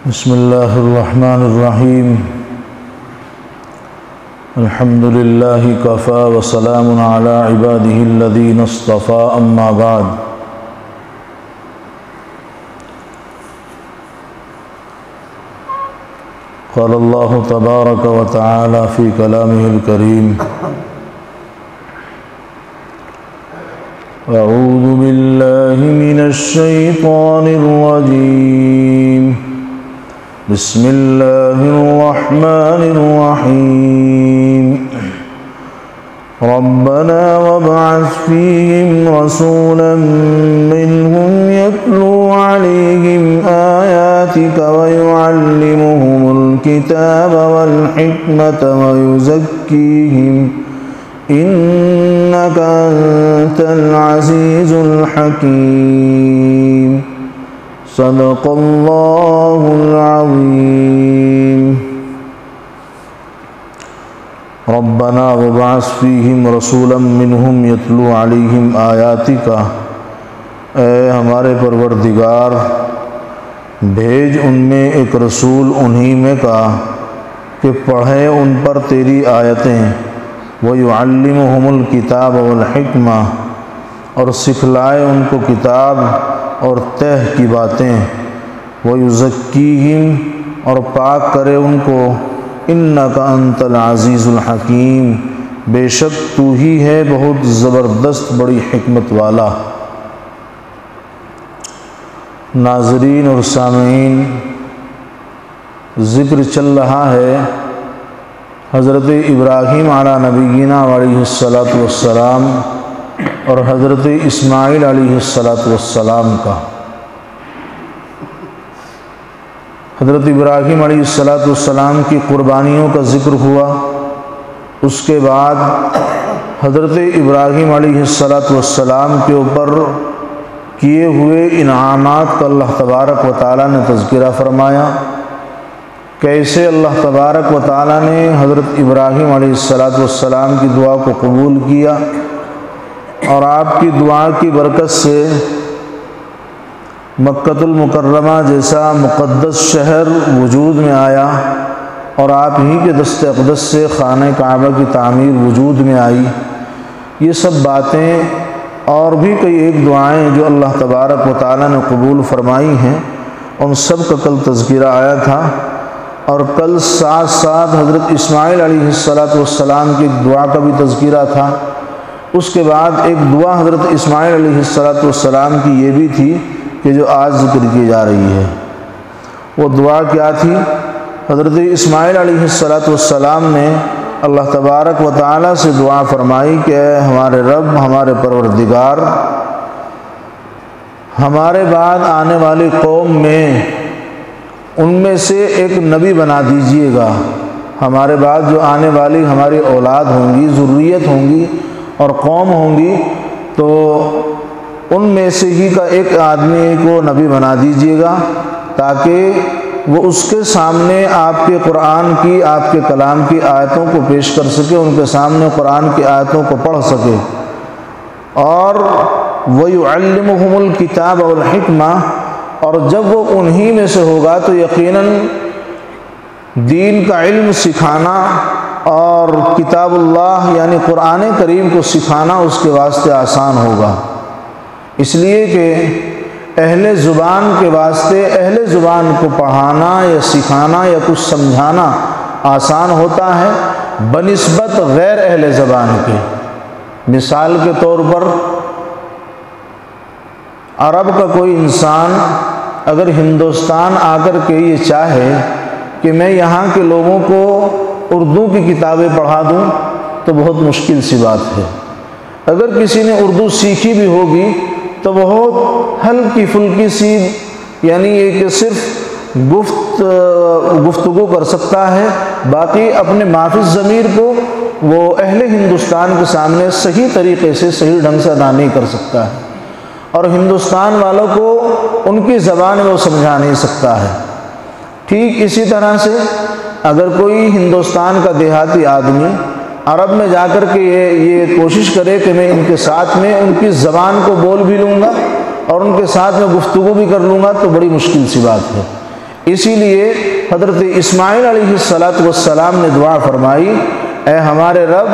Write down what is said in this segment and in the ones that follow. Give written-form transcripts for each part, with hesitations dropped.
بسم اللہ الرحمن الرحیم الحمد للہ کفا وسلام علی عبادہ الذین اصطفى اما بعد قال اللہ تبارک وتعالی فی کلامہ الکریم اعوذ باللہ من الشیطان الرجیم بسم اللہ الرحمن الرحیم ربنا وابعث فیہم رسولا منہم یتلو علیہم آیاتک ویعلمہم الکتاب والحکمت ویزکیہم انک انت العزیز الحکیم صدق اللہ العظیم ربنا وابعث فیہم رسولا منہم یتلو علیہم آیاتک، اے ہمارے پروردگار بھیج ان میں ایک رسول انہی میں کا کہ پڑھے ان پر تیری آیتیں، وَيُعَلِّمُهُمُ الْكِتَابَ وَالْحِكْمَةَ، اور سکھلائے ان کو کتاب اور تہ کی باتیں، وَيُزَكِّيهِمْ، اور پاک کرے ان کو، اِنَّكَ أَنْتَ الْعَزِيزُ الْحَكِيمُ، بے شک تو ہی ہے بہت زبردست بڑی حکمت والا۔ ناظرین اور سامعین، ذکر چل رہا ہے حضرت ابراہیم علیہ نبینا علیہ الصلاۃ والسلام اور حضرت اسماعیل علیہ الصلاۃ والسلام کا۔ حضرت ابراہیم علیہ الصلاۃ والسلام کی قربانیوں کا ذکر ہوا، اس کے بعد حضرت ابراہیم علیہ الصلاۃ والسلام کے اوپر کیے ہوئے انعامات کا اللہ تبارک و تعالیٰ نے تذکرہ فرمایا، کیسے اللہ تبارک و تعالیٰ نے حضرت ابراہیم علیہ الصلاۃ والسلام کی دعا کو قبول کیا، اور آپ کی دعا کی برکت سے مکۃ المکرمہ جیسا مقدس شہر وجود میں آیا، اور آپ ہی کے دست اقدس سے خانہ کعبہ کی تعمیر وجود میں آئی۔ یہ سب باتیں اور بھی کئی ایک دعائیں جو اللہ تبارک و تعالیٰ نے قبول فرمائی ہیں، ان سب کا کل تذکرہ آیا تھا، اور کل ساتھ ساتھ حضرت اسماعیل علیہ السلام کی دعا کا بھی تذکرہ تھا۔ اس کے بعد ایک دعا حضرت اسماعیل علیہ السلام کی یہ بھی تھی کہ جو آج ذکر کی جا رہی ہے۔ وہ دعا کیا تھی؟ حضرت اسماعیل علیہ السلام نے اللہ تبارک و تعالیٰ سے دعا فرمائی کہ اے ہمارے رب، ہمارے پروردگار، ہمارے بعد آنے والی قوم میں ان میں سے ایک نبی بنا دیجئے گا۔ ہمارے بعد جو آنے والی ہماری اولاد ہوں گی، ذریت ہوں گی اور قوم ہوں گی، تو ان میں سے ہی کا ایک آدمی کو نبی بنا دیجئے گا، تاکہ وہ اس کے سامنے آپ کے قرآن کی، آپ کے کلام کی آیتوں کو پیش کر سکے، ان کے سامنے قرآن کی آیتوں کو پڑھ سکے، اور وَيُعَلِّمُهُمُ الْكِتَابَ وَالْحِكْمَةَ، اور جب وہ انہی میں سے ہوگا تو یقیناً دین کا علم سکھانا اور کتاب اللہ یعنی قرآن کریم کو سکھانا اس کے واسطے آسان ہوگا، اس لیے کہ اہل زبان کے واسطے اہل زبان کو پڑھانا یا سکھانا یا کچھ سمجھانا آسان ہوتا ہے بنسبت غیر اہل زبان کے۔ مثال کے طور پر عرب کا کوئی انسان اگر ہندوستان آ کر کے یہ چاہے کہ میں یہاں کے لوگوں کو اردو کی کتابیں پڑھا دوں تو بہت مشکل سی بات ہے۔ اگر کسی نے اردو سیکھی بھی ہوگی تو بہت ہلکی پھلکی سی، یعنی یہ کہ صرف گفتگو کر سکتا ہے، باقی اپنے معافی ضمیر کو وہ اہل ہندوستان کے سامنے صحیح طریقے سے صحیح ڈھنگ سے ادا نہیں کر سکتا ہے، اور ہندوستان والوں کو ان کی زبان میں وہ سمجھا نہیں سکتا ہے۔ ٹھیک اسی طرح سے اگر کوئی ہندوستان کا دیہاتی آدمی عرب میں جا کر کے یہ کوشش کرے کہ میں ان کے ساتھ میں ان کی زبان کو بول بھی لوں گا اور ان کے ساتھ میں گفتگو بھی کر لوں گا، تو بڑی مشکل سی بات ہے۔ اسی لیے حضرت اسماعیل علیہ السلام نے دعا فرمائی، اے ہمارے رب،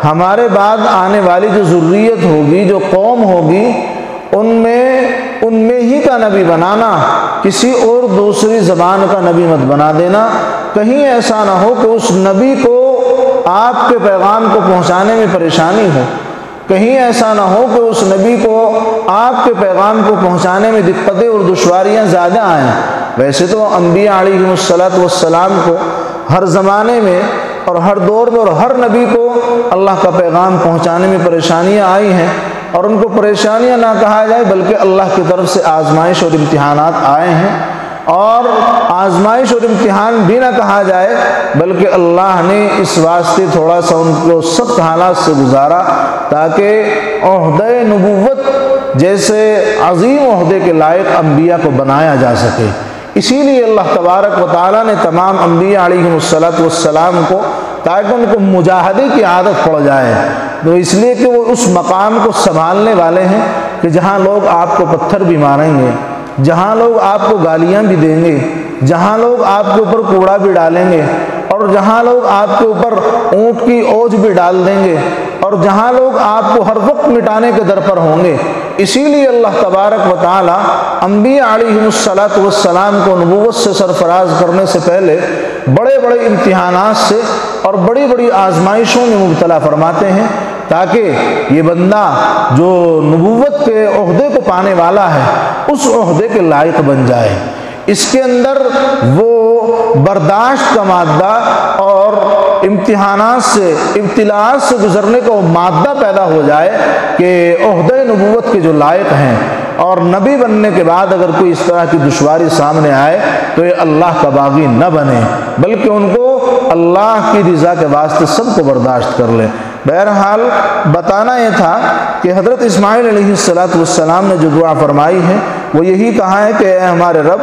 ہمارے بعد آنے والی جو ذریت ہوگی، جو قوم ہوگی، ان میں ہی کا نبی بنانا، کسی اور دوسری زبان کا نبی مت بنا دینا۔ کہیں ایسا نہ ہو کہ اس نبی کو آپ کے پیغام کو پہنچانے میں پریشانی ہو، کہیں ایسا نہ ہو کہ اس نبی کو آپ کے پیغام کو پہنچانے میں دقتیں اور دشواریاں زیادہ آئیں۔ ویسے تو انبیاء علیہم السلام کو ہر زمانے میں اور ہر دور میں اور ہر نبی کو اللہ کا پیغام پہنچانے میں پریشانیاں آئی ہیں، اور ان کو پریشانیاں نہ کہا جائے بلکہ اللہ کی طرف سے آزمائش اور امتحانات آئے ہیں، اور آزمائش اور امتحان بھی نہ کہا جائے بلکہ اللہ نے اس واسطے تھوڑا سا ان کو سخت حالات سے گزارا تاکہ عہدہ نبوت جیسے عظیم عہدے کے لائق انبیاء کو بنایا جا سکے۔ اسی لیے اللہ تبارک و تعالیٰ نے تمام انبیاء علیہم السلام کو، تاکہ ان کو مجاہدے کی عادت پڑ جائے، تو اس لیے کہ وہ اس مقام کو سنبھالنے والے ہیں کہ جہاں لوگ آپ کو پتھر بھی ماریں گے، جہاں لوگ آپ کو گالیاں بھی دیں گے، جہاں لوگ آپ کے اوپر کوڑا بھی ڈالیں گے، اور جہاں لوگ آپ کے اوپر اونٹ کی اوج بھی ڈال دیں گے، اور جہاں لوگ آپ کو ہر وقت مٹانے کے در پر ہوں گے۔ اسی لیے اللہ تبارک و تعالی انبیاء علیہم السلام کو نبوت سے سرفراز کرنے سے پہلے بڑے بڑے امتحانات سے اور بڑی بڑی آزمائشوں میں مبتلا فرماتے ہیں، تاکہ یہ بندہ جو نبوت کے عہدے کو پانے والا ہے اس عہدے کے لائق بن جائے، اس کے اندر وہ برداشت کا مادہ اور امتحانات سے، ابتلاءات سے گزرنے کا وہ مادہ پیدا ہو جائے کہ عہدہ نبوت کے جو لائق ہیں، اور نبی بننے کے بعد اگر کوئی اس طرح کی دشواری سامنے آئے تو یہ اللہ کا باغی نہ بنے بلکہ ان کو اللہ کی رضا کے واسطے سب کو برداشت کر لے۔ بہرحال بتانا یہ تھا کہ حضرت اسماعیل علیہ السلام نے جو دعا فرمائی ہے وہ یہی کہا ہے کہ اے ہمارے رب،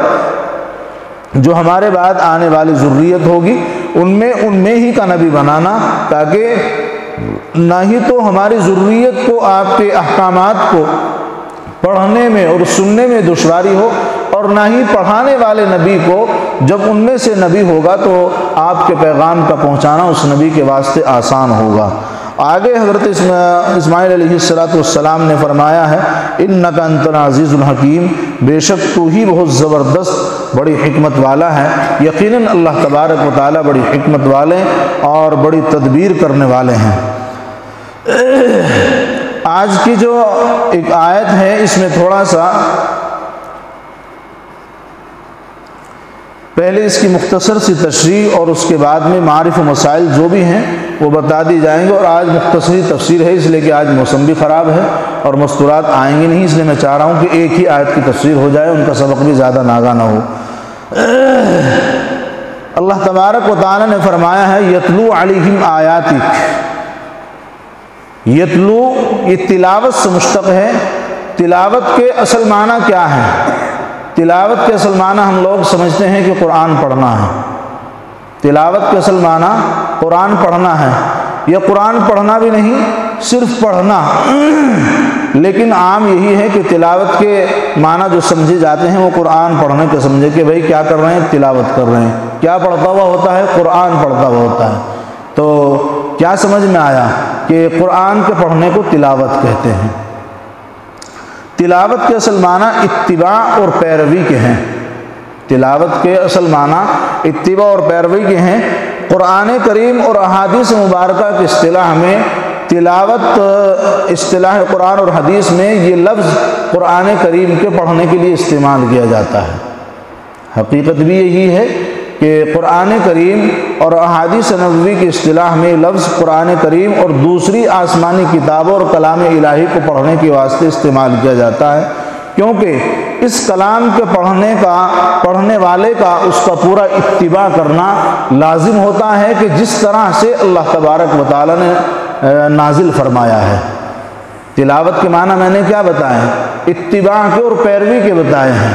جو ہمارے بعد آنے والی ذریت ہوگی ان میں ہی کا نبی بنانا، تاکہ نہ ہی تو ہماری ذریت کو آپ کے احکامات کو پڑھنے میں اور سننے میں دشواری ہو، اور نہ ہی پڑھانے والے نبی کو جب ان میں سے نبی ہوگا تو آپ کے پیغام کا پہنچانا اس نبی کے واسطے آسان ہوگا۔ آگے حضرت اسماعیل علیہ السلام نے فرمایا ہے، اِنَّكَ أَنْتَ الْعَزِيزُ الْحَكِيمُ، بے شک تو ہی بہت زبردست بڑی حکمت والا ہے۔ یقیناً اللہ تبارک و تعالیٰ بڑی حکمت والے اور بڑی تدبیر کرنے والے ہیں۔ آج کی جو ایک آیت ہے اس میں تھوڑا سا پہلے اس کی مختصر سی تشریح اور اس کے بعد میں معارف و مسائل جو بھی ہیں وہ بتا دی جائیں گے، اور آج مختصری تفسیر ہے اس لیے کہ آج موسم بھی خراب ہے اور مستورات آئیں گے نہیں، اس لیے میں چاہ رہا ہوں کہ ایک ہی آیت کی تفسیر ہو جائے، ان کا سبق بھی زیادہ ناگا نہ ہو۔ اللہ تبارک و تعالی نے فرمایا ہے یتلو علیہم آیاتک، یتلو یہ تلاوت سے مشتق ہے۔ تلاوت کے اصل معنی کیا ہے؟ تلاوت کے اصل معنی ہم لوگ سمجھتے ہیں کہ قرآن پڑھنا ہے۔ تلاوت کے اصل معنی قرآن پڑھنا ہے، یا قرآن پڑھنا بھی نہیں، صرف پڑھنا، لیکن عام یہی ہے کہ تلاوت کے معنی جو سمجھے جاتے ہیں وہ قرآن پڑھنے کے سمجھے کہ بھائی کیا کر رہے ہیں، تلاوت کر رہے ہیں۔ کیا پڑھتا ہوا ہوتا ہے؟ قرآن پڑھتا ہوا ہوتا ہے۔ تو کیا سمجھ میں آیا کہ قرآن کے پڑھنے کو تلاوت کہتے ہیں۔ تلاوت کے اصل معنی اتباع اور پیروی کے ہیں۔ تلاوت کے اصل معنی اتباع اور پیروی کے ہیں۔ قرآن کریم اور احادیث مبارکہ کی اصطلاح میں تلاوت، اصطلاح قرآن اور حدیث میں یہ لفظ قرآن کریم کے پڑھنے کے لیے استعمال کیا جاتا ہے۔ حقیقت بھی یہی ہے کہ قرآن کریم اور احادیث نبوی کی اصطلاح میں لفظ قرآن کریم اور دوسری آسمانی کتابوں اور کلام الہی کو پڑھنے کے واسطے استعمال کیا جاتا ہے، کیونکہ اس کلام کے پڑھنے والے کا اس کا پورا اتباع کرنا لازم ہوتا ہے کہ جس طرح سے اللہ تبارک و تعالی نے نازل فرمایا ہے۔ تلاوت کے معنی میں نے کیا بتائے؟ اتباع کے اور پیروی کے بتائے ہیں،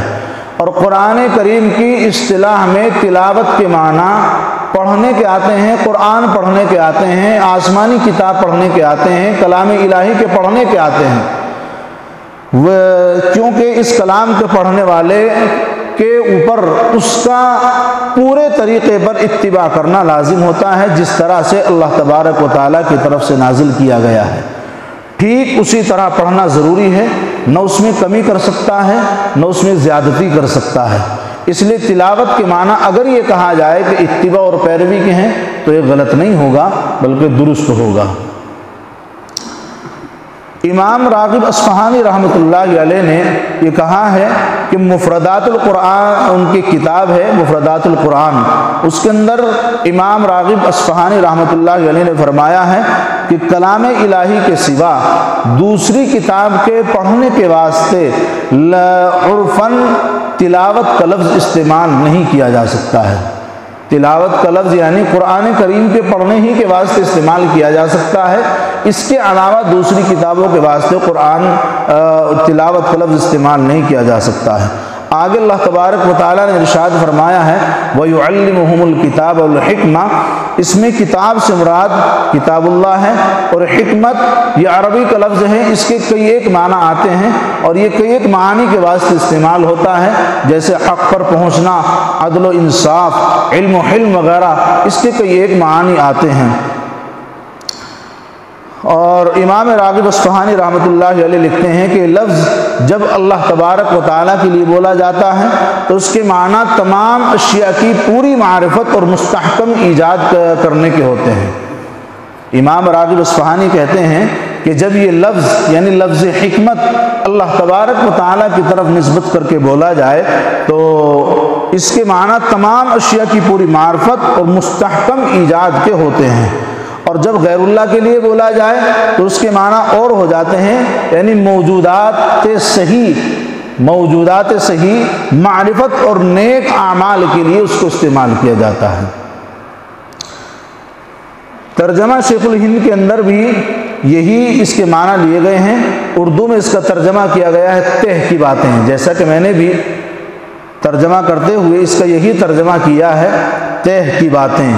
اور قرآن کریم کی اصطلاح میں تلاوت کے معنی پڑھنے کے آتے ہیں، قرآن پڑھنے کے آتے ہیں، آسمانی کتاب پڑھنے کے آتے ہیں، کلام الہی کے پڑھنے کے آتے ہیں، کیونکہ اس کلام کے پڑھنے والے کے اوپر اس کا پورے طریقے پر اتباع کرنا لازم ہوتا ہے، جس طرح سے اللہ تبارک و تعالیٰ کی طرف سے نازل کیا گیا ہے، ٹھیک اسی طرح پڑھنا ضروری ہے، نہ اس میں کمی کر سکتا ہے نہ اس میں زیادتی کر سکتا ہے۔ اس لیے تلاوت کے معنی اگر یہ کہا جائے کہ اتباع اور پیروی کے ہیں تو یہ غلط نہیں ہوگا بلکہ درست ہوگا۔ امام راغب اصفہانی رحمۃ اللہ علیہ نے یہ کہا ہے کہ مفردات القرآن، ان کی کتاب ہے مفردات القرآن، اس کے اندر امام راغب اصفہانی رحمۃ اللہ علیہ نے فرمایا ہے کہ کلام الہی کے سوا دوسری کتاب کے پڑھنے کے واسطے عرفاً تلاوت کا لفظ استعمال نہیں کیا جا سکتا ہے۔ تلاوت کا لفظ یعنی قرآن کریم کے پڑھنے ہی کے واسطے استعمال کیا جا سکتا ہے، اس کے علاوہ دوسری کتابوں کے واسطے قرآن تلاوت کا لفظ استعمال نہیں کیا جا سکتا ہے۔ آگے اللہ تبارک و تعالیٰ نے ارشاد فرمایا ہے وَيُعَلِّمُهُمُ الْكِتَابَ وَالْحِكْمَةَ، اس میں کتاب سے مراد کتاب اللہ ہے، اور حکمت یہ عربی کا لفظ ہے، اس کے کئی ایک معنی آتے ہیں اور یہ کئی ایک معانی کے واسطے استعمال ہوتا ہے، جیسے حق پر پہنچنا، عدل و انصاف، علم و حلم وغیرہ، اس کے کئی ایک معانی آتے ہیں۔ اور امام راغب اصفہانی رحمۃ اللہ علیہ لکھتے ہیں کہ لفظ جب اللہ تبارک و تعالیٰ کے لیے بولا جاتا ہے تو اس کے معنی تمام اشیاء کی پوری معرفت اور مستحکم ایجاد کرنے کے ہوتے ہیں۔ امام راغب اصفہانی کہتے ہیں کہ جب یہ لفظ یعنی لفظ حکمت اللہ تبارک و تعالیٰ کی طرف نسبت کر کے بولا جائے تو اس کے معنی تمام اشیاء کی پوری معرفت اور مستحکم ایجاد کے ہوتے ہیں، اور جب غیر اللہ کے لیے بولا جائے تو اس کے معنی اور ہو جاتے ہیں، یعنی موجودات صحیح معرفت اور نیک اعمال کے لیے اس کو استعمال کیا جاتا ہے۔ ترجمہ شیخ الہند کے اندر بھی یہی اس کے معنی لیے گئے ہیں، اردو میں اس کا ترجمہ کیا گیا ہے تہ کی باتیں، جیسا کہ میں نے بھی ترجمہ کرتے ہوئے اس کا یہی ترجمہ کیا ہے تہ کی باتیں،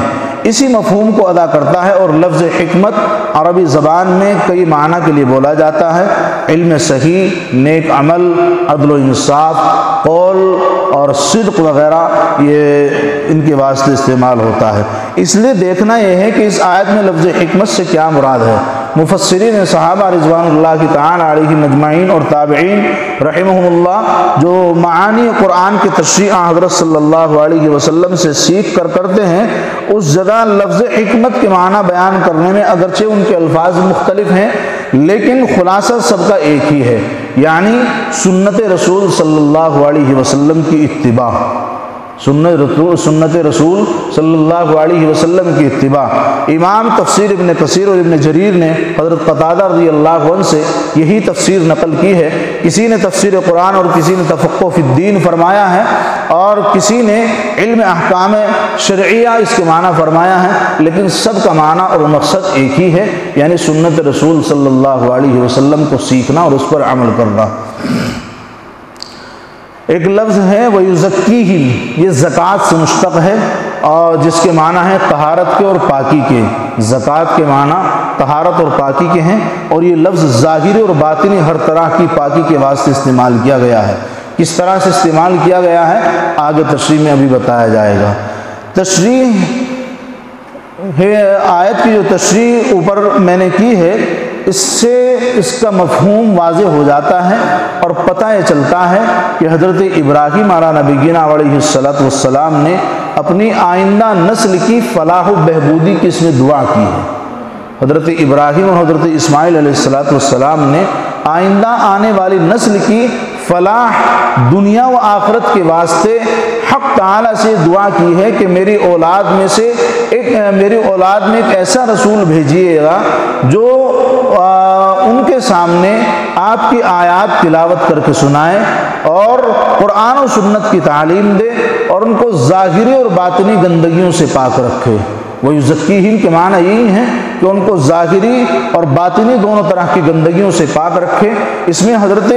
اسی مفہوم کو ادا کرتا ہے۔ اور لفظ حکمت عربی زبان میں کئی معنی کے لیے بولا جاتا ہے، علم صحیح، نیک عمل، عدل و انصاف، قول اور صدق وغیرہ یہ ان کے واسطے استعمال ہوتا ہے۔ اس لیے دیکھنا یہ ہے کہ اس آیت میں لفظ حکمت سے کیا مراد ہے۔ مفسرین صحابہ رضوان اللہ کی تعالی علیہم اجمعین اور تابعین رحمہم اللہ جو معانی قرآن کی تشریح حضرت صلی اللہ علیہ وسلم سے سیکھ کر کرتے ہیں، اس جگہ لفظ حکمت کے معنی بیان کرنے میں اگرچہ ان کے الفاظ مختلف ہیں لیکن خلاصہ سب کا ایک ہی ہے، یعنی سنت رسول صلی اللہ علیہ وسلم کی اتباع، سنت رسول صلی اللہ علیہ وسلم کی اتباع۔ امام تفسیر ابن کثیر اور ابن جریر نے حضرت قتادہ رضی اللہ عنہ سے یہی تفسیر نقل کی ہے، کسی نے تفسیر قرآن اور کسی نے تفقہ فی الدین فرمایا ہے اور کسی نے علم احکام شرعیہ اس کے معنی فرمایا ہے، لیکن سب کا معنی اور مقصد ایک ہی ہے، یعنی سنت رسول صلی اللہ علیہ وسلم کو سیکھنا اور اس پر عمل کرنا۔ ایک لفظ ہے وَيُزَكِّيهِمْ، یہ زکوٰۃ سے مشتق ہے اور جس کے معنی ہے طہارت کے اور پاکی کے۔ زکوٰۃ کے معنی طہارت اور پاکی کے ہیں، اور یہ لفظ ظاہری اور باطنی ہر طرح کی پاکی کے واسطے استعمال کیا گیا ہے۔ کس طرح سے استعمال کیا گیا ہے آگے تشریح میں ابھی بتایا جائے گا۔ تشریح ہے آیت کی جو تشریح اوپر میں نے کی ہے، اس سے اس کا مفہوم واضح ہو جاتا ہے اور پتہ یہ چلتا ہے کہ حضرت ابراہیم علیہ نبینا علیہ السلام نے اپنی آئندہ نسل کی فلاح و بہبودی کی اس میں دعا کی ہے۔ حضرت ابراہیم اور حضرت اسماعیل علیہ السلام نے آئندہ آنے والی نسل کی فلاح دنیا و آخرت کے واسطے حق تعالیٰ سے دعا کی ہے کہ میری اولاد میں ایک ایسا رسول بھیجیے گا جو ان کے سامنے آپ کی آیات تلاوت کر کے سنائے اور قرآن و سنت کی تعلیم دے اور ان کو ظاہری اور باطنی گندگیوں سے پاک رکھے۔ وَيُزَكِّيهِمْ کے معنی یہی ہیں کہ ان کو ظاہری اور باطنی دونوں طرح کی گندگیوں سے پاک رکھے۔ اس میں حضرت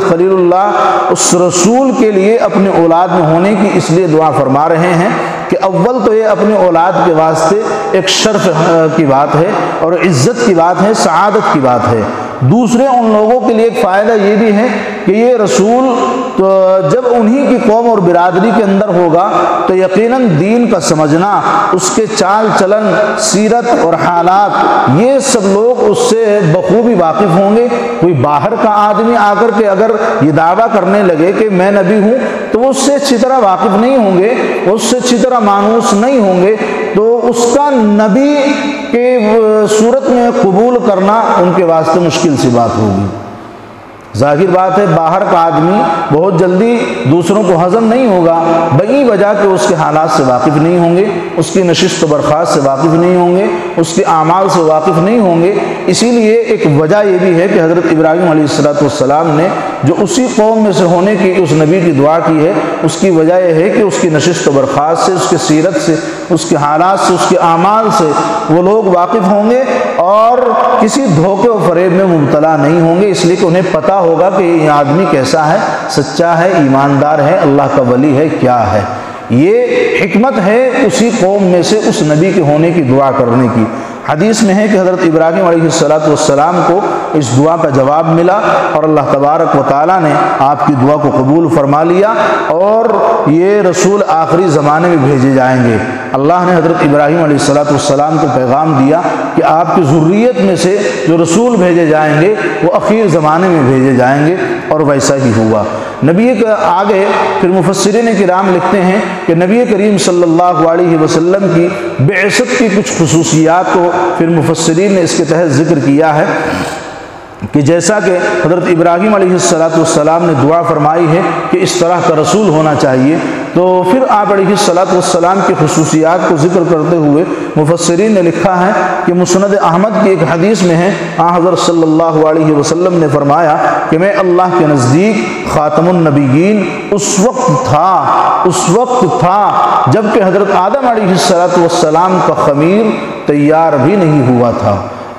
خلیل اللہ اس رسول کے لیے اپنے اولاد میں ہونے کی اس لیے دعا فرما رہے ہیں کہ اول تو یہ اپنے اولاد کے واسطے ایک شرف کی بات ہے اور عزت کی بات ہے، سعادت کی بات ہے۔ دوسرے ان لوگوں کے لیے ایک فائدہ یہ بھی ہے کہ یہ رسول تو جب انہی کی قوم اور برادری کے اندر ہوگا تو یقیناً دین کا سمجھنا، اس کے چال چلن، سیرت اور حالات، یہ سب لوگ اس سے بخوبی واقف ہوں گے۔ کوئی باہر کا آدمی آ کر کے اگر یہ دعویٰ کرنے لگے کہ میں نبی ہوں تو وہ اس سے اچھی طرح واقف نہیں ہوں گے، اس سے اچھی طرح مانوس نہیں ہوں گے، تو اس کا نبی کے صورت میں قبول کرنا ان کے واسطے مشکل سی بات ہوگی۔ ظاہر بات ہے باہر کا آدمی بہت جلدی دوسروں کو ہضم نہیں ہوگا، بئی وجہ کہ اس کے حالات سے واقف نہیں ہوں گے، اس کی نشست و برخاست سے واقف نہیں ہوں گے، اس کے اعمال سے واقف نہیں ہوں گے۔ اسی لیے ایک وجہ یہ بھی ہے کہ حضرت ابراہیم علیہ السلام نے جو اسی قوم میں سے ہونے کی اس نبی کی دعا کی ہے، اس کی وجہ یہ ہے کہ اس کی نشست و برخاست سے، اس کی سیرت سے، اس کے حالات سے، اس کے اعمال سے وہ لوگ واقف ہوں گے اور کسی دھوکے و فریب میں مبتلا نہیں ہوں گے، اس لیے کہ انہیں پتہ ہوگا کہ یہ آدمی کیسا ہے، سچا ہے، ایماندار ہے، اللہ کا ولی ہے، کیا ہے۔ یہ حکمت ہے اسی قوم میں سے اس نبی کے ہونے کی دعا کرنے کی۔ حدیث میں ہے کہ حضرت ابراہیم علیہ السلام کو اس دعا کا جواب ملا اور اللہ تبارک و تعالیٰ نے آپ کی دعا کو قبول فرما لیا، اور یہ رسول آخری زمانے میں بھیجے جائیں گے۔ اللہ نے حضرت ابراہیم علیہ السلام کو پیغام دیا کہ آپ کی ذریت میں سے جو رسول بھیجے جائیں گے وہ اخیر زمانے میں بھیجے جائیں گے، اور ویسا ہی ہوا۔ نبی کے آگے پھر مفسرین کرام لکھتے ہیں کہ نبی کریم صلی اللہ علیہ وسلم کی بعثت کی کچھ خصوصیات کو پھر مفسرین نے اس کے تحت ذکر کیا ہے کہ جیسا کہ حضرت ابراہیم علیہ السلام نے دعا فرمائی ہے کہ اس طرح کا رسول ہونا چاہیے، تو پھر آپ علیہ السلام کی خصوصیات کو ذکر کرتے ہوئے مفسرین نے لکھا ہے کہ مسند احمد کی ایک حدیث میں ہے حضرت صلی اللہ علیہ وسلم نے فرمایا کہ میں اللہ کے نزدیک خاتم النبیین اس وقت تھا جب کہ حضرت آدم علیہ السلام کا خمیر تیار بھی نہیں ہوا تھا۔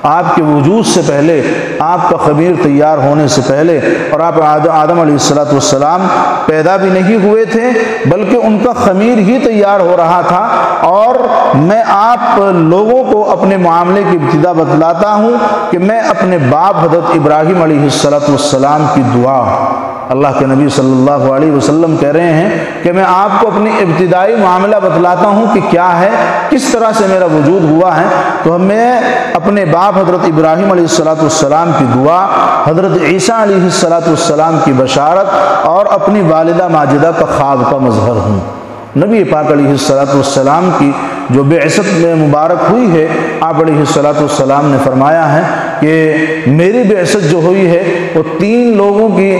آپ کے وجود سے پہلے، آپ کا خمیر تیار ہونے سے پہلے، اور آپ آدم علیہ السلام پیدا بھی نہیں ہوئے تھے بلکہ ان کا خمیر ہی تیار ہو رہا تھا، اور میں آپ لوگوں کو اپنے معاملے کی ابتدا بتلاتا ہوں کہ میں اپنے باپ حضرت ابراہیم علیہ السلام کی دعا، اللہ کے نبی صلی اللہ علیہ وسلم کہہ رہے ہیں کہ میں آپ کو اپنی ابتدائی معاملہ بتلاتا ہوں کہ کیا ہے، کس طرح سے میرا وجود ہوا ہے، تو میں اپنے باپ حضرت ابراہیم علیہ السلام کی دعا، حضرت عیسیٰ علیہ السلام کی بشارت اور اپنی والدہ ماجدہ کا خواب کا مظہر ہوں۔ نبی پاک علیہ السلام کی جو بعثت میں مبارک ہوئی ہے، آپ علیہ السلام نے فرمایا ہے کہ میری بعثت جو ہوئی ہے وہ 3 لوگوں کی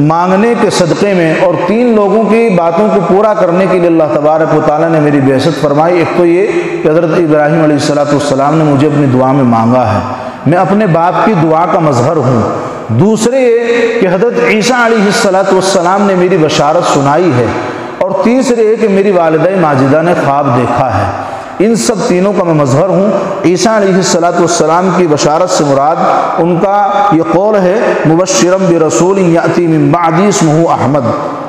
مانگنے کے صدقے میں اور 3 لوگوں کی باتوں کو پورا کرنے کے لیے اللہ تبارک و تعالیٰ نے میری بعثت فرمائی۔ ایک تو یہ کہ حضرت ابراہیم علیہ السلام نے مجھے اپنی دعا میں مانگا ہے، میں اپنے باپ کی دعا کا مظہر ہوں۔ دوسرے یہ کہ حضرت عیسیٰ علیہ السلام نے میری بشارت سنائی ہے، اور تیسرے یہ کہ میری والدہ ماجدہ نے خواب دیکھا ہے۔ ان سب تینوں کا میں مظہر ہوں۔ عیسیٰ علیہ السلام کی بشارت سے مراد ان کا یہ قول ہے مبشرم برسول یأتی من بعدی اسمہ احمد۔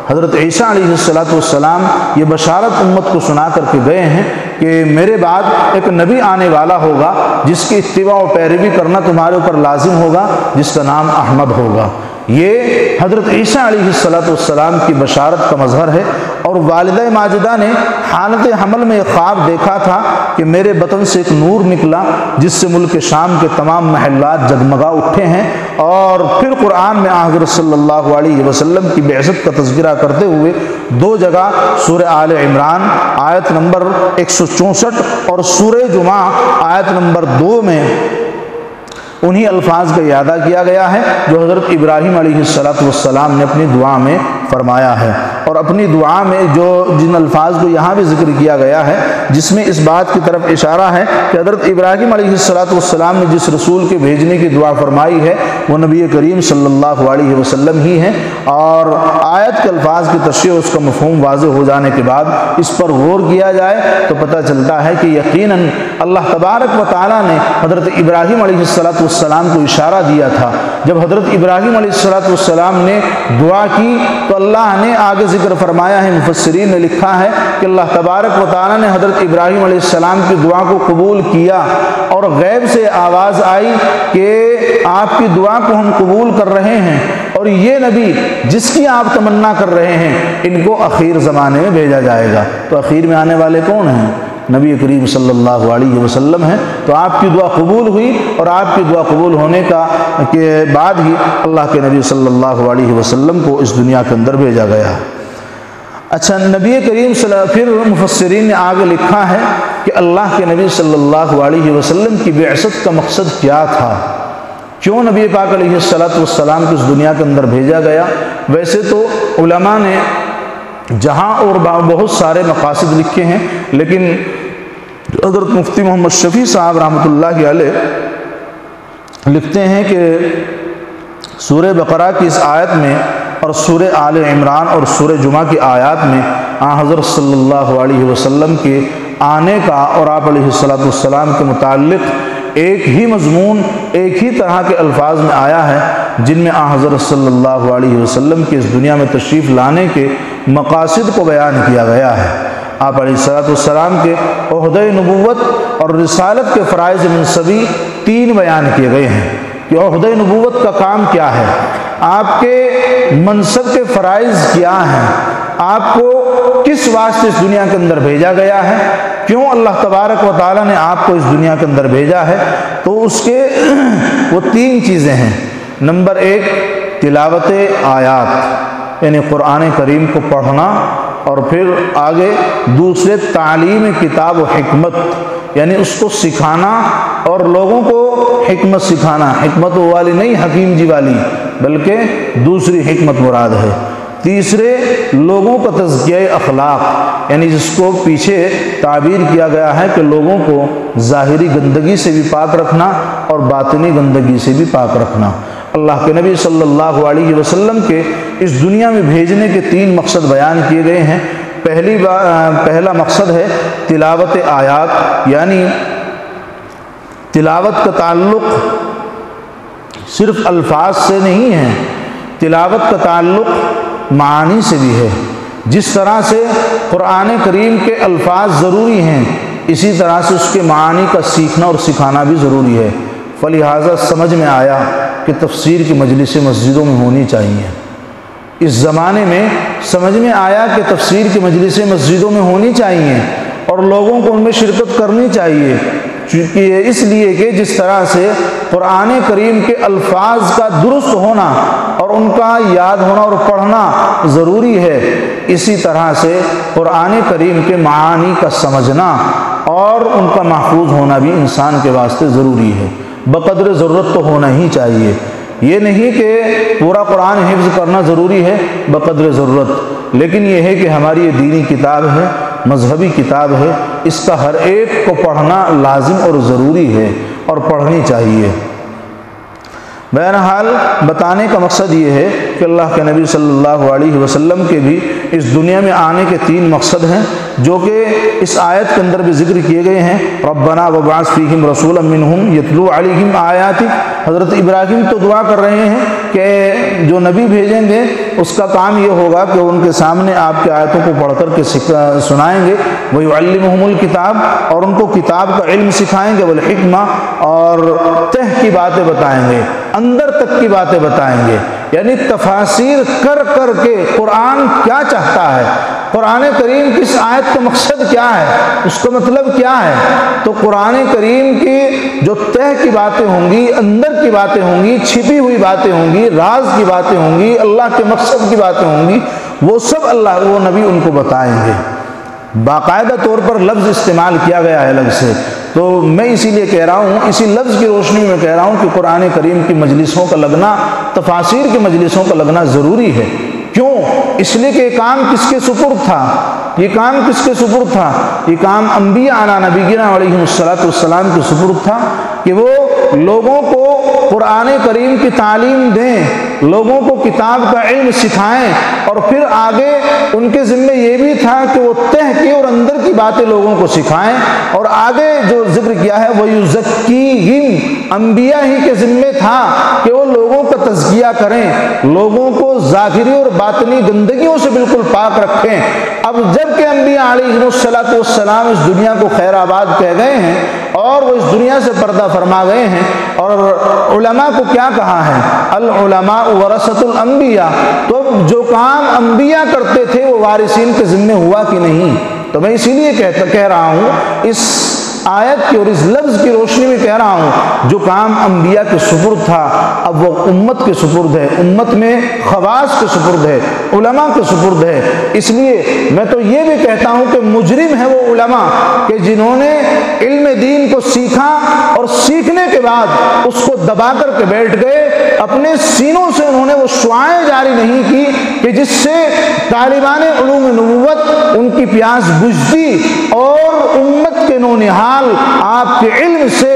حضرت عیسیٰ علیہ السلام یہ بشارت امت کو سنا کر کے گئے ہیں کہ میرے بعد ایک نبی آنے والا ہوگا جس کی اتباع و پیروی کرنا تمہارے اوپر لازم ہوگا، جس کا نام احمد ہوگا۔ یہ حضرت عیسیٰ علیہ السلام کی بشارت کا مظہر ہے۔ اور والدہ ماجدہ نے حالت حمل میں ایک خواب دیکھا تھا کہ میرے بطن سے ایک نور نکلا جس سے ملک شام کے تمام محلات جگمگا اٹھے ہیں۔ اور پھر قرآن میں حضرت صلی اللہ علیہ وسلم کی بعثت کا تذکرہ کرتے ہوئے 2 جگہ سورہ آل عمران آیت نمبر 164 اور سورہ جمعہ آیت نمبر 2 میں انہی الفاظ کا اعادہ کیا گیا ہے جو حضرت ابراہیم علیہ السلام نے اپنی دعا میں فرمایا ہے۔ اور اپنی دعا میں جو جن الفاظ کو یہاں بھی ذکر کیا گیا ہے جس میں اس بات کی طرف اشارہ ہے کہ حضرت ابراہیم علیہ السلام نے جس رسول کے بھیجنے کی دعا فرمائی ہے وہ نبی کریم صلی اللہ علیہ وسلم ہی ہیں۔ اور آیت کے الفاظ کی تشریح، اس کا مفہوم واضح ہو جانے کے بعد اس پر غور کیا جائے تو پتہ چلتا ہے کہ یقیناً اللہ تبارک و تعالیٰ نے حضرت ابراہیم علیہ السلام کو اشارہ دیا تھا۔ جب حضرت ابراہیم علیہ السلام نے دعا کی تو اللہ نے آگے ذکر فرمایا ہے، مفسرین نے لکھا ہے کہ اللہ تبارک و تعالیٰ نے حضرت ابراہیم علیہ السلام کی دعا کو قبول کیا، اور غیب سے آواز آئی کہ آپ کی دعا کو ہم قبول کر رہے ہیں۔ اور یہ نبی جس کی آپ تمنا کر رہے ہیں ان کو اخیر زمانے میں بھیجا جائے گا۔ تو اخیر میں آنے والے کون ہیں؟ نبی کریم صلی اللہ علیہ وسلم ہیں۔ تو آپ کی دعا قبول ہوئی، اور آپ کی دعا قبول ہونے کے بعد ہی اللہ کے نبی صلی اللہ علیہ وسلم کو اس دنیا کے اندر بھیجا گیا۔ اچھا، نبی کریم پھر مفسرین نے آگے لکھا ہے کہ اللہ کے نبی صلی اللہ علیہ وسلم کی بعثت کا مقصد کیا تھا، کیوں نبی پاک علیہ السلام کو اس دنیا کے اندر بھیجا گیا؟ ویسے تو علماء نے جہاں اور بہت سارے مقاصد لکھے ہیں، لیکن حضرت مفتی محمد شفیع صاحب رحمۃ اللہ علیہ لکھتے ہیں کہ سورہ بقرہ کی اس آیت میں اور سورہ آل عمران اور سورہ جمعہ کی آیات میں حضرت صلی اللہ علیہ وسلم کے آنے کا اور آپ علیہ السلام کے متعلق ایک ہی مضمون، ایک ہی طرح کے الفاظ میں آیا ہے، جن میں حضرت صلی اللہ علیہ وسلم کے اس دنیا میں تشریف لانے کے مقاصد کو بیان کیا گیا ہے۔ آپ علیہ السلام کے عہدۂ نبوت اور رسالت کے فرائض منصبی تین بیان کیے گئے ہیں کہ عہدۂ نبوت کا کام کیا ہے، آپ کے منصب کے فرائض کیا ہیں، آپ کو کس واسطے اس دنیا کے اندر بھیجا گیا ہے، کیوں اللہ تبارک و تعالیٰ نے آپ کو اس دنیا کے اندر بھیجا ہے۔ تو اس کے وہ تین چیزیں ہیں۔ نمبر ایک، تلاوت آیات، یعنی قرآن کریم کو پڑھنا، اور پھر آگے دوسرے تعلیم کتاب و حکمت، یعنی اس کو سکھانا اور لوگوں کو حکمت سکھانا، حکمت والی نہیں حکیم جی والی، بلکہ دوسری حکمت مراد ہے۔ تیسرے، لوگوں کا تزکیہ اخلاق، یعنی جس کو پیچھے تعبیر کیا گیا ہے کہ لوگوں کو ظاہری گندگی سے بھی پاک رکھنا اور باطنی گندگی سے بھی پاک رکھنا۔ اللہ کے نبی صلی اللہ علیہ وسلم کے اس دنیا میں بھیجنے کے تین مقصد بیان کیے گئے ہیں۔ پہلا مقصد ہے تلاوت آیات، یعنی تلاوت کا تعلق صرف الفاظ سے نہیں ہے، تلاوت کا تعلق معانی سے بھی ہے۔ جس طرح سے قرآن کریم کے الفاظ ضروری ہیں، اسی طرح سے اس کے معانی کا سیکھنا اور سکھانا بھی ضروری ہے۔ فلہٰذا سمجھ میں آیا کہ تفسیر کی مجلسیں مسجدوں میں ہونی چاہیے۔ اس زمانے میں سمجھ میں آیا کہ تفسیر کی مجلسیں مسجدوں میں ہونی چاہیے اور لوگوں کو ان میں شرکت کرنی چاہیے، چونکہ اس لیے کہ جس طرح سے قرآن کریم کے الفاظ کا درست ہونا اور ان کا یاد ہونا اور پڑھنا ضروری ہے، اسی طرح سے قرآن کریم کے معانی کا سمجھنا اور ان کا محفوظ ہونا بھی انسان کے واسطے ضروری ہے۔ بقدر ضرورت تو ہونا ہی چاہیے، یہ نہیں کہ پورا قرآن حفظ کرنا ضروری ہے بقدر ضرورت، لیکن یہ ہے کہ ہماری یہ دینی کتاب ہے، مذہبی کتاب ہے، اس کا ہر ایک کو پڑھنا لازم اور ضروری ہے اور پڑھنی چاہیے۔ بہرحال بتانے کا مقصد یہ ہے کہ اللہ کے نبی صلی اللہ علیہ وسلم کے بھی اس دنیا میں آنے کے تین مقصد ہیں، جو کہ اس آیت کے اندر بھی ذکر کیے گئے ہیں۔ ربنا وابعث فیہم رسولا منہم یتلو علیہم آیاتک، حضرت ابراہیم تو دعا کر رہے ہیں کہ جو نبی بھیجیں گے اس کا کام یہ ہوگا کہ ان کے سامنے آپ کی آیتوں کو پڑھ کر کے سنائیں گے، وَيُعَلِّمُهُمُ الْكِتَابَ، اور ان کو کتاب کا علم سکھائیں گے، والحکمہ، اور تہ کی باتیں بتائیں گے، اندر تک کی باتیں بتائیں گے، یعنی تفاسیر کر کر کے قرآن کیا چاہتا ہے، قرآن کریم کی اس آیت کا مقصد کیا ہے، اس کا مطلب کیا ہے۔ تو قرآن کریم کی جو تہ کی باتیں ہوں گی، اندر کی باتیں ہوں گی، چھپی ہوئی باتیں ہوں گی، راز کی باتیں ہوں گی، اللہ کے مقصد کی باتیں ہوں گی، وہ سب وہ نبی ان کو بتائیں گے۔ باقاعدہ طور پر لفظ استعمال کیا گیا ہے الگ سے، تو میں اسی لیے کہہ رہا ہوں، اسی لفظ کی روشنی میں کہہ رہا ہوں کہ قرآن کریم کی مجلسوں کا لگنا، تفاسیر کی مجلسوں کا لگنا ضروری ہے۔ کیوں؟ اس لیے کہ یہ کام کس کے سپرد تھا، یہ کام کس کے سپرد تھا، یہ کام انبیاء علی نبینا علیہ السلام کے سپرد تھا کہ وہ لوگوں کو قرآن کریم کی تعلیم دیں، لوگوں کو کتاب کا علم سکھائیں، اور پھر آگے ان کے ذمہ یہ بھی تھا کہ وہ تہ کی اور اندر کی باتیں لوگوں کو سکھائیں، اور آگے جو ذکر کیا ہے وَيُزَكِّيهِمْ، انبیاء ہی کے ذمہ تھا کہ وہ لوگوں کا تزکیہ کریں، لوگوں کو ظاہری اور باطنی گندگیوں سے بالکل پاک رکھیں۔ اب جب کہ انبیاء علیہ السلام اس دنیا کو خیر آباد کہہ گئے ہیں اور وہ اس دنیا سے پردہ فرما گئے ہیں، اور علماء کو کیا کہا ہے؟ العلماء ورثۃ الانبیاء، تو جو کام انبیاء کرتے تھے وہ وارثین کے ذمہ ہوا کہ نہیں؟ تو میں اسی لیے کہہ رہا ہوں، اس آیت کی اور اس لفظ کی روشنی میں کہہ رہا ہوں، جو کام انبیاء کے سپرد تھا اب وہ امت کے سپرد ہے، امت میں خواص کے سپرد ہے، علماء کے سپرد ہے۔ اس لیے میں تو یہ بھی کہتا ہوں کہ مجرم ہے وہ علماء کہ جنہوں نے علم دین کو سیکھا اور سیکھنے کے بعد اس کو دبا کر کے بیٹھ گئے، اپنے سینوں سے انہوں نے وہ شعاعیں جاری نہیں کی کہ جس سے طالبان علوم نبوت ان کی پیاس بجھتی اور امت کے نونہال آپ کے علم سے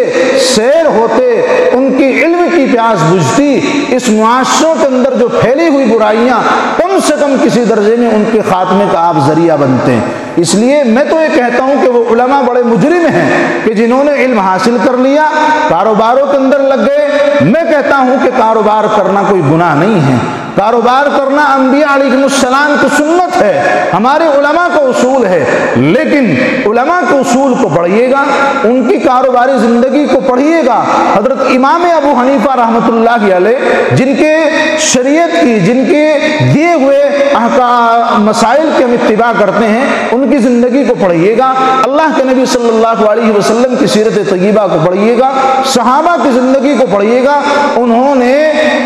سیر ہوتے، ان کی علم کی پیاس بجھتی، اس معاشروں کے اندر جو پھیلی ہوئی برائیاں کم سے کم کسی درجے میں ان کے خاتمے کا آپ ذریعہ بنتے ہیں۔ اس لیے میں تو یہ کہتا ہوں کہ وہ علماء بڑے مجرم ہیں کہ جنہوں نے علم حاصل کر لیا، کاروباروں کے اندر لگ گئے۔ میں کہتا ہوں کہ کاروبار کرنا کوئی گناہ نہیں ہے، کاروبار کرنا انبیاء علیہ السلام کی سنت ہے، ہمارے علماء کا اصول ہے، لیکن علماء کے اصول کو پڑھیے گا، ان کی کاروباری زندگی کو پڑھیے گا۔ حضرت امام ابو حنیفہ رحمۃ اللہ علیہ، جن کے شریعت کی، جن کے دیے ہوئے مسائل کے ہم اتباع کرتے ہیں، ان کی زندگی کو پڑھیے گا، اللہ کے نبی صلی اللہ علیہ وسلم کی سیرت طیبہ کو پڑھیے گا، صحابہ کی زندگی کو پڑھیے گا۔ انہوں نے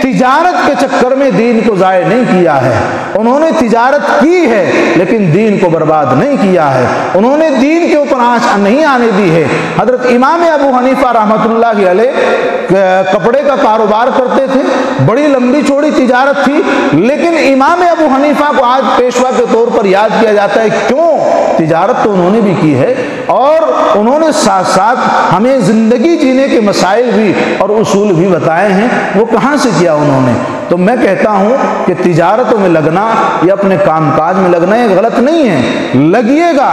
تجارت کے چکر میں دین کو ضائع نہیں کیا ہے، انہوں نے تجارت کی ہے لیکن دین کو برباد نہیں کیا ہے، انہوں نے دین کے اوپر آنچ نہیں آنے دی ہے۔ حضرت امام ابو حنیفہ رحمۃ اللہ علیہ کپڑے کا کاروبار کرتے تھے، بڑی لمبی چوڑی تجارت تھی، لیکن امام ابو حنیفہ کو آج پیشوا کے طور پر یاد کیا جاتا ہے، کیوں؟ تجارت تو انہوں نے بھی کی ہے اور انہوں نے ساتھ ساتھ ہمیں زندگی جینے کے مسائل بھی اور اصول بھی بتائے ہیں، وہ کہاں سے کیا انہوں نے؟ تو میں کہتا ہوں کہ تجارتوں میں لگنا یا اپنے کام کاج میں لگنا یہ غلط نہیں ہے، لگیے گا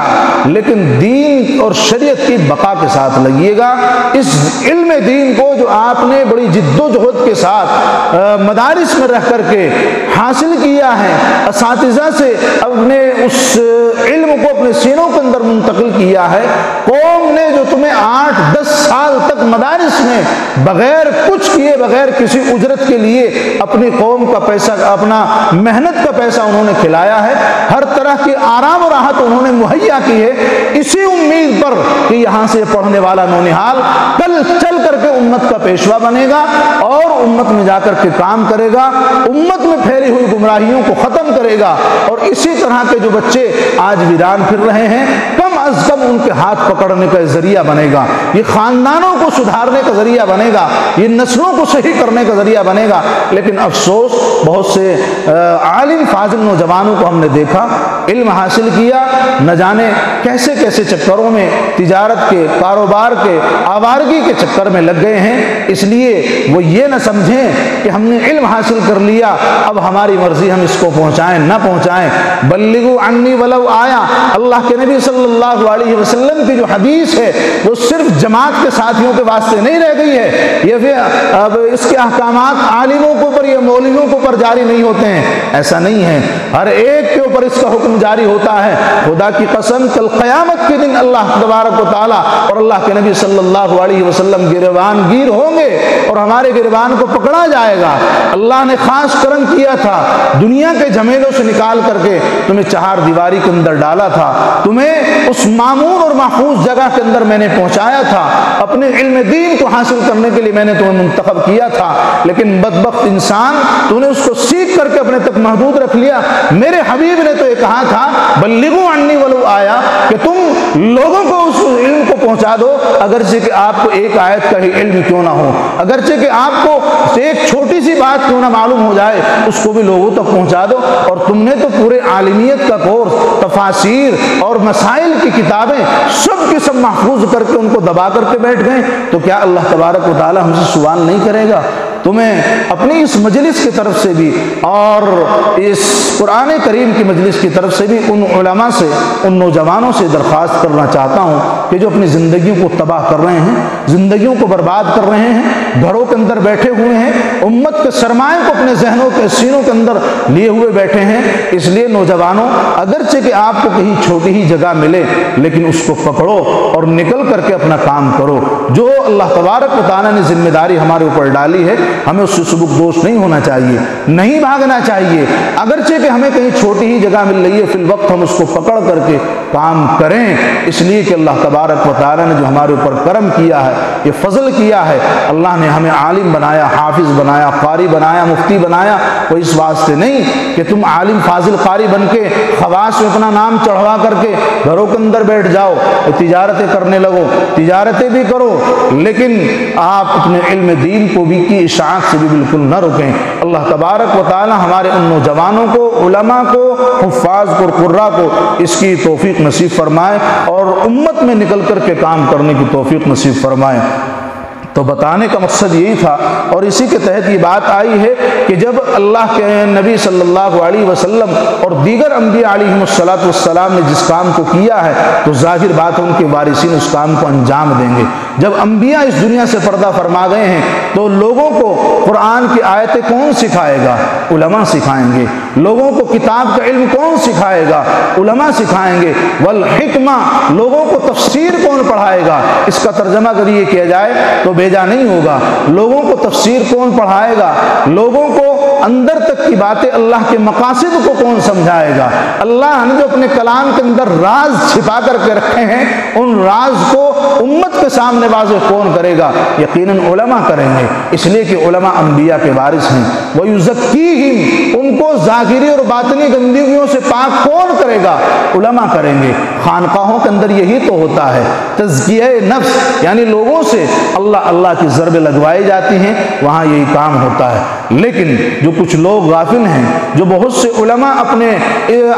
لیکن دین اور شریعت کی بقا کے ساتھ لگیے گا۔ اس علم دین کو جو آپ نے بڑی جد و جہد کے ساتھ مدارس میں رہ کر کے حاصل کیا ہے، اساتذہ سے اپنے اس علم کو اپنے سینوں کے اندر منتقل کیا ہے، قوم نے جو تمہیں 8-10 سال تک مدارس میں بغیر کچھ کیے، بغیر کسی اجرت کے لیے اپنی قوم کا پیسہ، اپنا محنت کا پیسہ انہوں نے کھلایا ہے، ہر طرح کی آرام و راحت انہوں نے مہیا کی ہے، اسی امید پر کہ یہاں سے پڑھنے والا نونہال کل چل کر کے امت کا پیشوا بنے گا اور امت میں جا کر کے کام کرے گا، امت میں پھیلی ہوئی گمراہیوں کو ختم کرے گا، اور اسی طرح کے جو بچے آج ویران پھر رہے ہیں کم از کم ان کے ہاتھ پکڑنے کا ذریعہ بنے گا، یہ خاندانوں کو سدھارنے کا ذریعہ بنے گا، یہ نسلوں کو صحیح کرنے کا ذریعہ بنے گا۔ لیکن افسوس، بہت سے عالم فاضل نوجوانوں کو ہم نے دیکھا، علم حاصل کیا، نہ جانے کیسے کیسے چکروں میں، تجارت کے، کاروبار کے، آوارگی کے چکر میں لگ گئے ہیں۔ اس لیے وہ یہ نہ سمجھیں کہ ہم نے علم حاصل کر لیا اب ہماری مرضی ہم اس کو پہنچائیں نہ پہنچائیں۔ بلغوا عنی ولو آیا، اللہ کے نبی صلی اللہ علیہ وسلم کی جو حدیث ہے وہ صرف جماعت کے ساتھیوں کے واسطے نہیں رہ گئی ہے، یہ پھر اب اس کے احکامات عالموں کے اوپر یا مولویوں کے اوپر جاری نہیں ہوتے ہیں، ایسا نہیں ہے، ہر ایک کے اوپر اس کا حکم جاری ہوتا ہے۔ خدا کی قسم کل قیامت کے دن اللہ تبارک و تعالیٰ اور اللہ کے نبی صلی اللہ علیہ وسلم گریبان گیر ہوں گے اور ہمارے گریبان کو پکڑا جائے گا۔ اللہ نے خاص کرم کیا تھا، دنیا کے جھمیلوں سے نکال کر کے تمہیں چہار دیواری کے اندر ڈالا تھا، تمہیں اس معمور اور محفوظ جگہ کے اندر میں نے پہنچایا تھا، اپنے علم دین کو حاصل کرنے کے لیے میں نے تمہیں منتخب کیا تھا، لیکن بدبخت انسان تو نے اس کو سیکھ کر کے اپنے تک محدود رکھ لیا۔ میرے حبیب نے تو یہ کہا تھا بلغوا عنی ولو آیا، کہ تم لوگوں کو اس علم کو پہنچا دو، اگرچہ کہ آپ کو ایک آیت کا ہی علم کیوں نہ ہو، اگرچہ کہ آپ کو ایک چھوٹی سی بات کیوں نہ معلوم ہو جائے، اس کو بھی لوگوں تک پہنچا دو۔ اور تم نے تو پورے عالمیت کا کورس، تفاسیر اور مسائل کی کتابیں سب کی سب محفوظ کر کے ان کو دبا کر کے بیٹھ گئے، تو کیا اللہ تبارک و تعالی ہم سے سوال نہیں کرے گا؟ تمہیں اپنی اس مجلس کی طرف سے بھی اور اس قرآن کریم کی مجلس کی طرف سے بھی ان علماء سے، ان نوجوانوں سے درخواست کرنا چاہتا ہوں کہ جو اپنی زندگیوں کو تباہ کر رہے ہیں، زندگیوں کو برباد کر رہے ہیں، گھروں کے اندر بیٹھے ہوئے ہیں، امت کے سرمایہ کو اپنے ذہنوں کے سینوں کے اندر لیے ہوئے بیٹھے ہیں۔ اس لیے نوجوانوں، اگرچہ کہ آپ کو کہیں چھوٹی ہی جگہ ملے لیکن اس کو پکڑو اور نکل کر کے اپنا کام کرو۔ جو اللہ تبارک و تعالیٰ نے ذمہ داری ہمارے اوپر ڈالی ہے، ہمیں اس سے سبکدوش نہیں ہونا چاہیے، نہیں بھاگنا چاہیے۔ اگرچہ کہ ہمیں کہیں چھوٹی ہی جگہ مل رہی ہے، فی الوقت ہم اس کو پکڑ کر کے کام کریں، اس لیے کہ اللہ تبارک و تعالیٰ نے جو ہمارے اوپر کرم کیا ہے، یہ فضل کیا ہے، اللہ نے ہمیں عالم بنایا، حافظ بنایا، قاری بنایا، مفتی بنایا، وہ اس واسطے نہیں کہ تم عالم فاضل قاری بن کے خواص میں اپنا نام چڑھوا کر کے گھروں کے اندر بیٹھ جاؤ، تجارتیں کرنے لگو، تجارتیں بھی کرو، لیکن آپ اپنے علم دین کو بھی کی اشاعت سے بھی بالکل نہ رکیں۔ اللہ تبارک و تعالی ہمارے ان نوجوانوں کو، علماء کو، حفاظ کو، قراء کو اس کی توفیق نصیب فرمائے اور امت میں نکل کر کے کام کرنے کی توفیق نصیب فرمائے۔ تو بتانے کا مقصد یہی تھا، اور اسی کے تحت یہ بات آئی ہے کہ جب اللہ کے نبی صلی اللہ علیہ وسلم اور دیگر انبیاء علیہم السلام نے جس کام کو کیا ہے تو ظاہر بات ہے ان کے وارثین اس کام کو انجام دیں گے۔ جب انبیاء اس دنیا سے پردہ فرما گئے ہیں تو لوگوں کو قرآن کی آیتیں کون سکھائے گا؟ علماء سکھائیں گے۔ لوگوں کو کتاب کا علم کون سکھائے گا؟ علماء سکھائیں گے۔ والحکمہ، لوگوں کو تفسیر کون پڑھائے گا؟ اس کا ترجمہ اگر یہ کیا جائے تو بھیجا نہیں ہوگا۔ لوگوں کو تفسیر کون پڑھائے گا؟ لوگوں کو اندر تک کی باتیں، اللہ کے مقاصد کو کون سمجھائے گا؟ اللہ نے جو اپنے کلام کے اندر راز چھپا کر کے رکھے ہیں، ان راز کو امت کے سامنے واضح کون کرے گا؟ یقیناً علماء کریں گے، اس لیے کہ علماء انبیاء کے وارث ہیں۔ وَيُزَكِّيهِمْ، ان کو ظاہری اور باطنی گندگیوں سے پاک کون کرے گا؟ علماء کریں گے۔ خانقاہوں کے اندر یہی تو ہوتا ہے، تزکیہ نفس، یعنی لوگوں سے اللہ کی ضربیں لگوائی جاتی ہیں، وہاں یہی کام ہوتا ہے۔ لیکن جو کچھ لوگ غافل ہیں، جو بہت سے علماء اپنے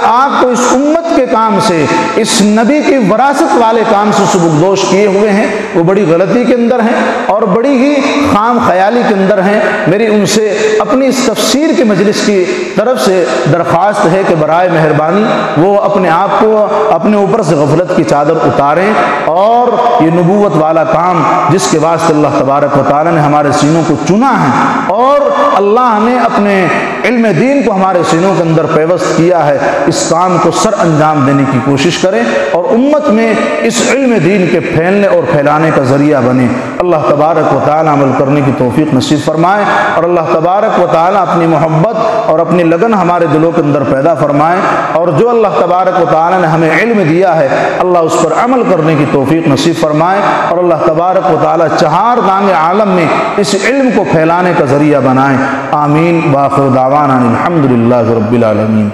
آپ کو اس امت کے کام سے، اس نبی کی وراثت والے کام سے سبکدوش کیے ہوئے ہیں، وہ بڑی غلطی کے اندر ہیں اور بڑی ہی خام خیالی کے اندر ہیں۔ میری ان سے اپنی اس تفسیر کے مجلس کی طرف سے درخواست ہے کہ برائے مہربانی وہ اپنے آپ کو اپنے اوپر سے غفلت کی چادر اتاریں اور یہ نبوت والا کام جس کے واسطے اللہ تبارک و تعالی نے ہمارے سینوں کو چنا ہے اور اللہ نے اپنے علم دین کو ہمارے سینوں کے اندر پیوست کیا ہے، اس کام کو سر انجام دینے کی کوشش کریں اور امت میں اس علم دین کے پھیلنے اور پھیلانے کا ذریعہ بنے۔ اللہ تبارک و تعالی عمل کرنے کی توفیق نصیب فرمائے اور اللہ تبارک و تعالی اپنی محبت اور اپنی لگن ہمارے دلوں کے اندر پیدا فرمائے، اور جو اللہ تبارک و تعالی نے ہمیں علم دیا ہے اللہ اس پر عمل کرنے کی توفیق نصیب فرمائے، اور اللہ تبارک و تعالی چہار دانگ عالم میں اس علم کو پھیلانے کا ذریعہ بنائے۔ آمین۔ وآخر دعوانا الحمدللہ رب العالمین۔